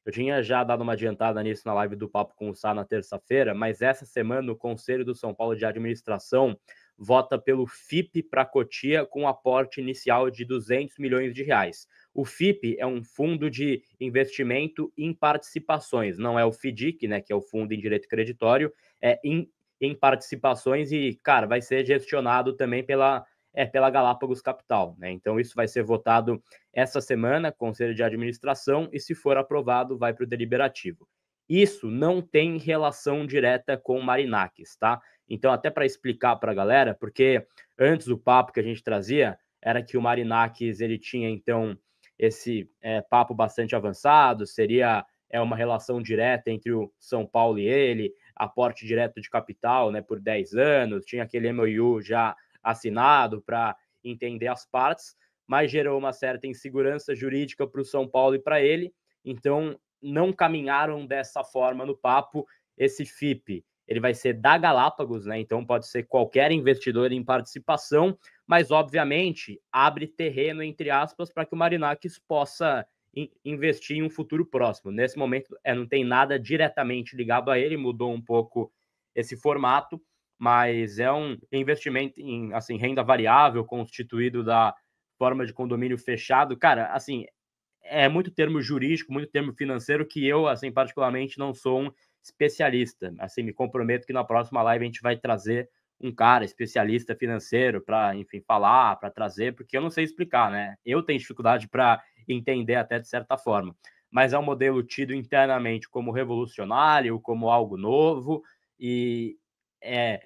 Eu tinha já dado uma adiantada nisso na live do Papo com o Sá na terça-feira, mas essa semana o Conselho do São Paulo de Administração vota pelo FIP para Cotia com aporte inicial de 200 milhões de reais. O FIP é um fundo de investimento em participações, não é o FDIC, né, que é o fundo em direito creditório, é em participações e, cara, vai ser gestionado também pela Galápagos Capital, né? Então isso vai ser votado essa semana, Conselho de Administração, e se for aprovado, vai para o deliberativo. Isso não tem relação direta com o Marinakis, tá? Então, até para explicar para a galera, porque antes o papo que a gente trazia era que o Marinakis ele tinha, então, esse papo bastante avançado, seria uma relação direta entre o São Paulo e ele, aporte direto de capital, né, por 10 anos, tinha aquele MOU já assinado para entender as partes, mas gerou uma certa insegurança jurídica para o São Paulo e para ele, então não caminharam dessa forma no papo. Esse FIP ele vai ser da Galápagos, né? Então pode ser qualquer investidor em participação, mas obviamente abre terreno, entre aspas, para que o Marinakis possa investir em um futuro próximo. Nesse momento não tem nada diretamente ligado a ele, mudou um pouco esse formato, mas é um investimento em assim, renda variável, constituído da forma de condomínio fechado. Cara, assim, é muito termo jurídico, muito termo financeiro que eu, assim, particularmente não sou um especialista. Assim, me comprometo que na próxima live a gente vai trazer um cara especialista financeiro para, enfim, falar, para trazer, porque eu não sei explicar, né? Eu tenho dificuldade para entender até de certa forma. Mas é um modelo tido internamente como revolucionário, como algo novo, e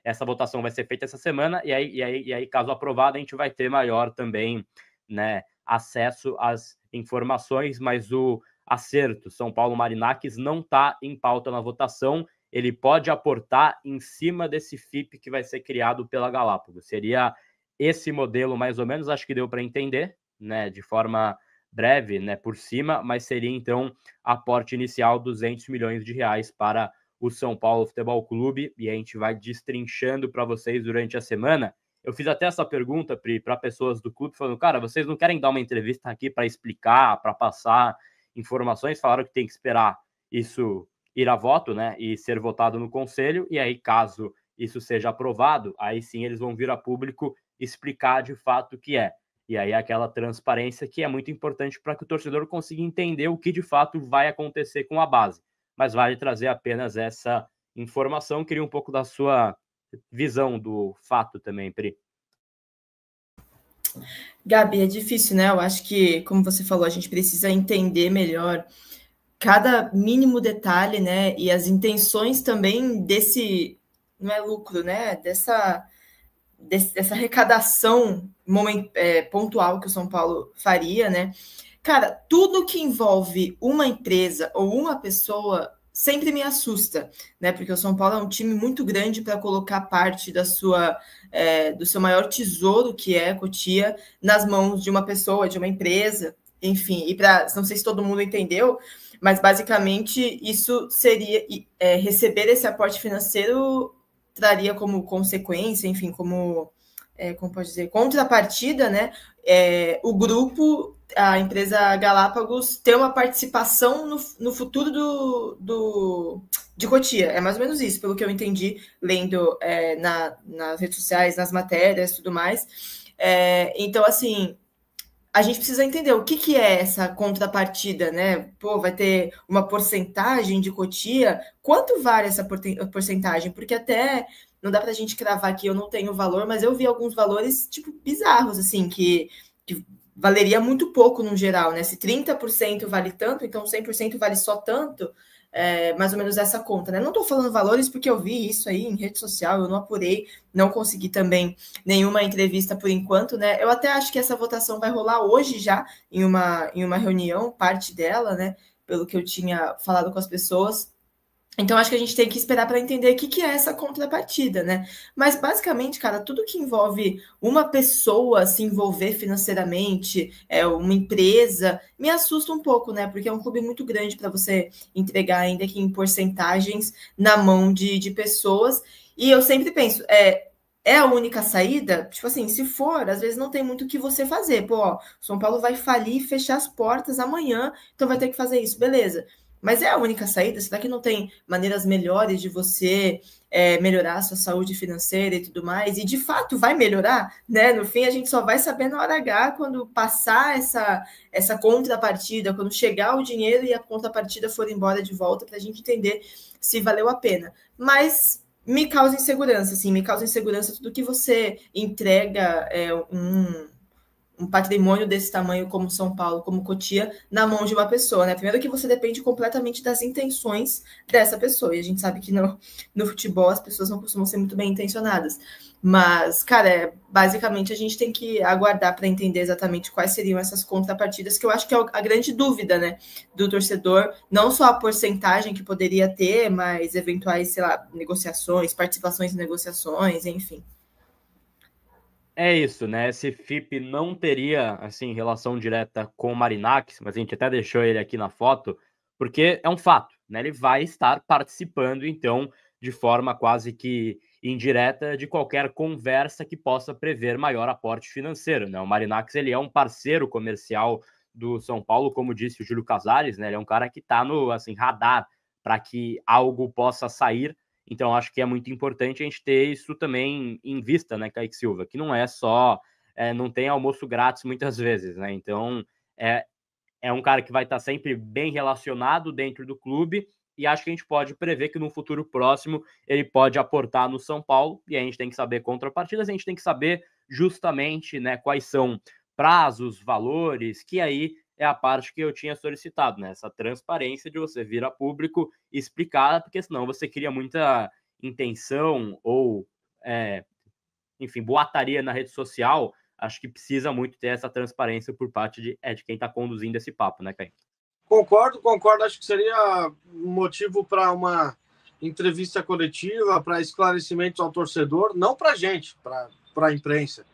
essa votação vai ser feita essa semana, e aí, caso aprovado, a gente vai ter maior também, né, acesso às informações, mas o acerto São Paulo Marinakis não está em pauta na votação. Ele pode aportar em cima desse FIP que vai ser criado pela Galápagos. Seria esse modelo, mais ou menos, acho que deu para entender, né, de forma breve, né, por cima, mas seria então aporte inicial 200 milhões de reais para o São Paulo Futebol Clube, e a gente vai destrinchando para vocês durante a semana. Eu fiz até essa pergunta, Pri, para pessoas do clube, falando, cara, vocês não querem dar uma entrevista aqui para explicar, para passar informações? Falaram que tem que esperar isso ir a voto, né, e ser votado no conselho, e aí, caso isso seja aprovado, aí sim eles vão vir a público explicar de fato o que é. E aí aquela transparência que é muito importante para que o torcedor consiga entender o que de fato vai acontecer com a base. Mas vale trazer apenas essa informação. Queria um pouco da sua visão do fato também, Pri. Gabi, é difícil, né? Eu acho que, como você falou, a gente precisa entender melhor cada mínimo detalhe, né? E as intenções também desse, não é lucro, né? Dessa arrecadação pontual que o São Paulo faria, né? Cara, tudo que envolve uma empresa ou uma pessoa sempre me assusta, né? Porque o São Paulo é um time muito grande para colocar parte da sua do seu maior tesouro, que é a Cotia, nas mãos de uma pessoa, de uma empresa, enfim. E para não sei se todo mundo entendeu, mas basicamente isso seria receber esse aporte financeiro traria como consequência, enfim, como pode dizer, contrapartida, né? O grupo, a empresa Galápagos, ter uma participação no futuro de Cotia. É mais ou menos isso, pelo que eu entendi, lendo nas redes sociais, nas matérias, tudo mais. Então, assim, a gente precisa entender o que é essa contrapartida, né? Pô, vai ter uma porcentagem de Cotia? Quanto vale essa porcentagem? Porque até não dá para a gente cravar aqui, eu não tenho valor, mas eu vi alguns valores, tipo, bizarros, assim, que valeria muito pouco no geral, né? Se 30% vale tanto, então 100% vale só tanto, mais ou menos essa conta, né? Não estou falando valores porque eu vi isso aí em rede social, eu não apurei, não consegui também nenhuma entrevista por enquanto, né? Eu até acho que essa votação vai rolar hoje já, em uma reunião, parte dela, né? Pelo que eu tinha falado com as pessoas. Então, acho que a gente tem que esperar para entender o que é essa contrapartida, né? Mas, basicamente, cara, tudo que envolve uma pessoa se envolver financeiramente, uma empresa, me assusta um pouco, né? Porque é um clube muito grande para você entregar, ainda que em porcentagens, na mão de pessoas. E eu sempre penso, é a única saída? Tipo assim, se for, às vezes não tem muito o que você fazer. Pô, ó, São Paulo vai falir e fechar as portas amanhã, então vai ter que fazer isso, beleza. mas é a única saída? Será que não tem maneiras melhores de você melhorar a sua saúde financeira e tudo mais? E de fato vai melhorar, né? No fim, a gente só vai saber na hora H, quando passar essa contrapartida, quando chegar o dinheiro e a contrapartida for embora de volta, para a gente entender se valeu a pena. Mas me causa insegurança, assim, me causa insegurança tudo que você entrega um patrimônio desse tamanho como São Paulo, como Cotia, na mão de uma pessoa, né? Primeiro que você depende completamente das intenções dessa pessoa, e a gente sabe que no futebol as pessoas não costumam ser muito bem intencionadas. Mas, cara, basicamente a gente tem que aguardar para entender exatamente quais seriam essas contrapartidas, que eu acho que é a grande dúvida, né, do torcedor, não só a porcentagem que poderia ter, mas eventuais, sei lá, negociações, participações em negociações, enfim. É isso, né? Esse FIP não teria, assim, relação direta com o Marinakis, mas a gente até deixou ele aqui na foto, porque é um fato, né? Ele vai estar participando, então, de forma quase que indireta de qualquer conversa que possa prever maior aporte financeiro, né? O Marinakis, ele é um parceiro comercial do São Paulo, como disse o Júlio Casares, né? Ele é um cara que está no, assim, radar para que algo possa sair. Então, acho que é muito importante a gente ter isso também em vista, né, Kaique Silva? Que não é só... não tem almoço grátis muitas vezes, né? Então, é um cara que vai estar sempre bem relacionado dentro do clube e acho que a gente pode prever que no futuro próximo ele pode aportar no São Paulo e a gente tem que saber contrapartidas, a gente tem que saber justamente, né, quais são prazos, valores, que aí é a parte que eu tinha solicitado, né? Essa transparência de você vir a público e explicar, porque senão você cria muita intenção ou, enfim, boataria na rede social. Acho que precisa muito ter essa transparência por parte de quem está conduzindo esse papo, né, Caio? Concordo. Acho que seria um motivo para uma entrevista coletiva, para esclarecimentos ao torcedor, não para a gente, para a imprensa,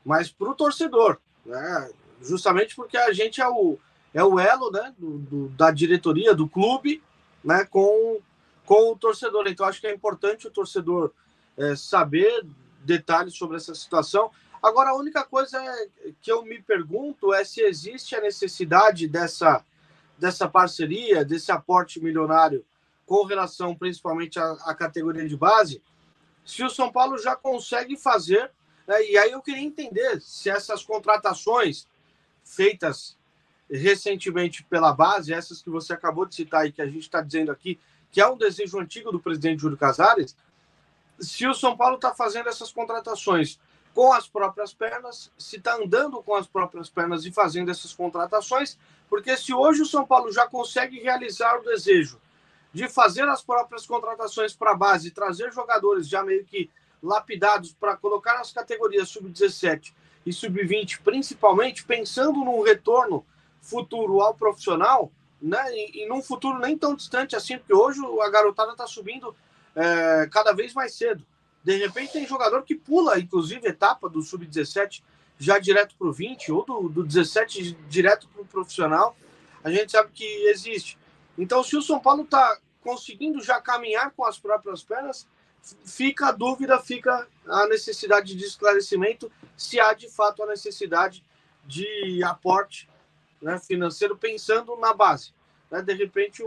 mas para o torcedor, né? Justamente porque a gente é o elo, né, da diretoria, do clube, né, com o torcedor. Então, acho que é importante o torcedor saber detalhes sobre essa situação. Agora, a única coisa que eu me pergunto é se existe a necessidade dessa parceria, desse aporte milionário com relação principalmente à categoria de base, se o São Paulo já consegue fazer, né? E aí eu queria entender se essas contratações feitas recentemente pela base, essas que você acabou de citar e que a gente está dizendo aqui, que é um desejo antigo do presidente Júlio Casares, se o São Paulo está fazendo essas contratações com as próprias pernas, se está andando com as próprias pernas e fazendo essas contratações, porque se hoje o São Paulo já consegue realizar o desejo de fazer as próprias contratações para a base, trazer jogadores já meio que lapidados para colocar nas categorias sub-17 e sub-20, principalmente pensando num retorno futuro ao profissional, né? E num futuro nem tão distante assim, porque hoje a garotada está subindo cada vez mais cedo. De repente tem jogador que pula, inclusive, etapa do sub-17 já direto para o 20, ou do 17 direto para o profissional. A gente sabe que existe. Então, se o São Paulo está conseguindo já caminhar com as próprias pernas, fica a dúvida, fica a necessidade de esclarecimento, se há de fato a necessidade de aporte, né, financeiro, pensando na base. Né? De repente,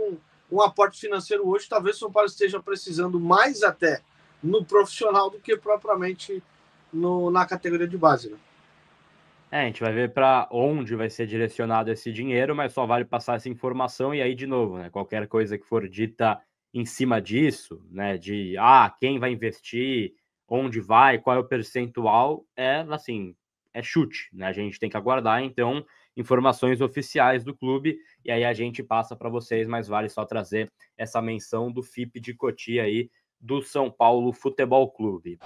um aporte financeiro hoje, talvez o São Paulo esteja precisando mais até no profissional do que propriamente na categoria de base. Né? A gente vai ver para onde vai ser direcionado esse dinheiro, mas só vale passar essa informação e aí, de novo, né, qualquer coisa que for dita em cima disso, né, de quem vai investir, onde vai, qual é o percentual, assim, é chute, né? A gente tem que aguardar, então, informações oficiais do clube, e aí a gente passa para vocês, mas vale só trazer essa menção do FIP de Cotia aí, do São Paulo Futebol Clube.